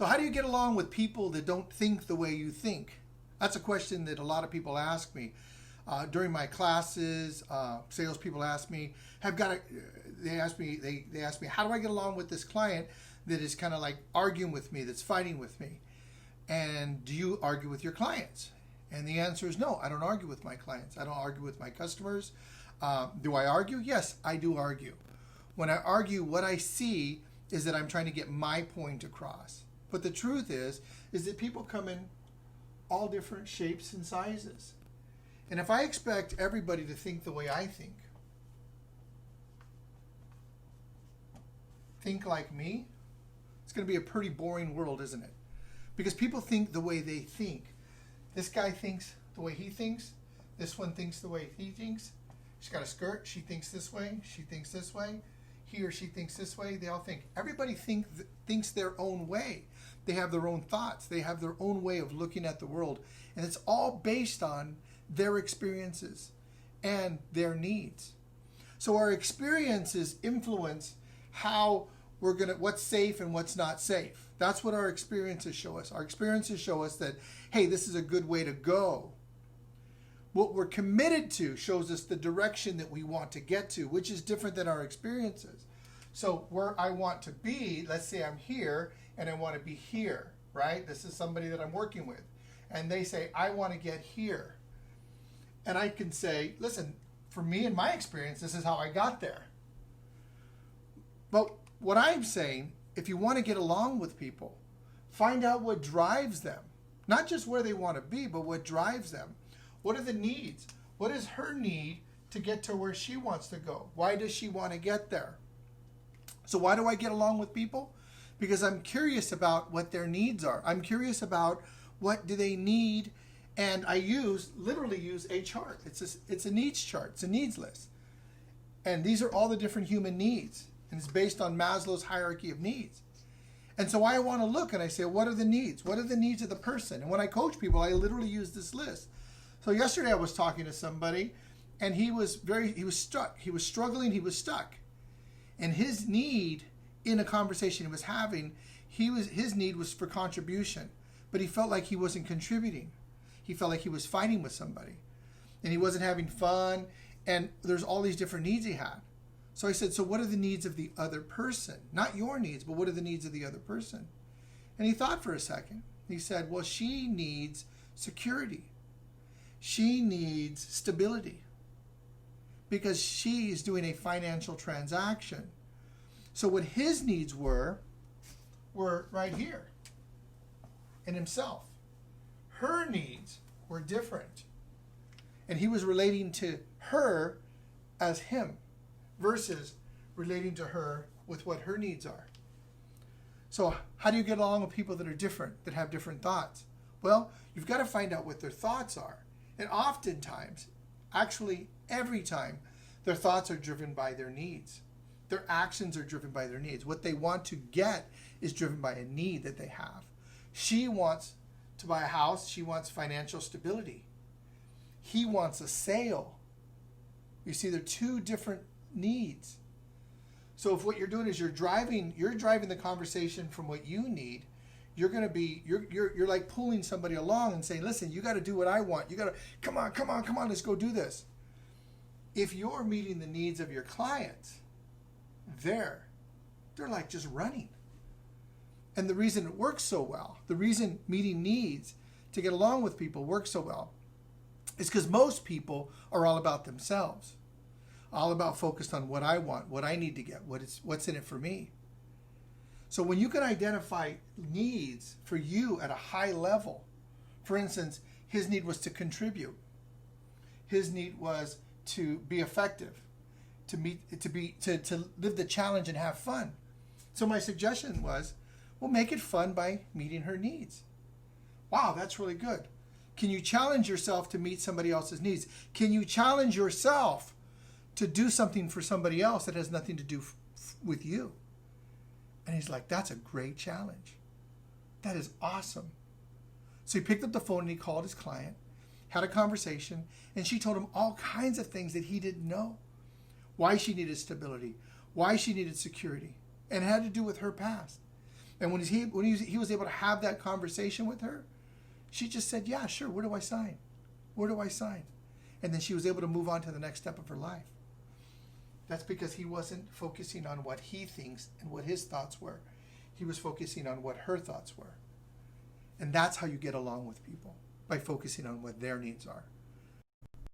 So how do you get along with people that don't think the way you think? That's a question that a lot of people ask me. During my classes, salespeople ask me, they ask me, how do I get along with this client that is kind of like arguing with me, that's fighting with me? And do you argue with your clients? And the answer is no, I don't argue with my clients. I don't argue with my customers. Do I argue? Yes, I do argue. When I argue, what I see is that I'm trying to get my point across. But the truth is that people come in all different shapes and sizes. And if I expect everybody to think the way I think like me, it's going to be a pretty boring world, isn't it? Because people think the way they think. This guy thinks the way he thinks. This one thinks the way he thinks. She's got a skirt. She thinks this way. She thinks this way. He or she thinks this way. They all think. Everybody thinks their own way. They have their own thoughts. They have their own way of looking at the world. And it's all based on their experiences and their needs. So our experiences influence how what's safe and what's not safe. That's what our experiences show us. Our experiences show us that, hey, this is a good way to go. What we're committed to shows us the direction that we want to get to, which is different than our experiences. So where I want to be, let's say I'm here and I want to be here, right? This is somebody that I'm working with. And they say, I want to get here. And I can say, listen, for me and my experience, this is how I got there. But what I'm saying, if you want to get along with people, find out what drives them. Not just where they want to be, but what drives them. What are the needs? What is her need to get to where she wants to go? Why does she want to get there? So why do I get along with people? Because I'm curious about what their needs are. I'm curious about what do they need, and I literally use a chart. It's a needs chart. It's a needs list. And these are all the different human needs. And it's based on Maslow's hierarchy of needs. And so I want to look and I say, what are the needs? What are the needs of the person? And when I coach people, I literally use this list. So yesterday I was talking to somebody and he was stuck. He was struggling, he was stuck. And his need in a conversation he was having, his need was for contribution, but he felt like he wasn't contributing. He felt like he was fighting with somebody and he wasn't having fun, and there's all these different needs he had. So I said, so what are the needs of the other person? Not your needs, but what are the needs of the other person? And he thought for a second. He said, well, she needs security. She needs stability because she's doing a financial transaction. So what his needs were right here in himself. Her needs were different. And he was relating to her as him versus relating to her with what her needs are. So how do you get along with people that are different, that have different thoughts? Well, you've got to find out what their thoughts are. And oftentimes, actually every time, their thoughts are driven by their needs. Their actions are driven by their needs. What they want to get is driven by a need that they have. She wants to buy a house. She wants financial stability. He wants a sale. You see, they're two different needs. So if what you're doing is you're driving the conversation from what you need, you're like pulling somebody along and saying, listen, you got to do what I want. You got to, come on, let's go do this. If you're meeting the needs of your clients, they're like just running. And the reason it works so well, the reason meeting needs to get along with people works so well, is because most people are all about themselves. All about focused on what I want, what I need to get, what's in it for me. So when you can identify needs for you at a high level, for instance, his need was to contribute. His need was to be effective, to live the challenge and have fun. So my suggestion was, well, make it fun by meeting her needs. Wow, that's really good. Can you challenge yourself to meet somebody else's needs? Can you challenge yourself to do something for somebody else that has nothing to do with you? And he's like, that's a great challenge. That is awesome. So he picked up the phone and he called his client, had a conversation, and she told him all kinds of things that he didn't know. Why she needed stability, why she needed security, and it had to do with her past. And when he was able to have that conversation with her, she just said, yeah, sure, where do I sign? Where do I sign? And then she was able to move on to the next step of her life. That's because he wasn't focusing on what he thinks and what his thoughts were. He was focusing on what her thoughts were. And that's how you get along with people, by focusing on what their needs are.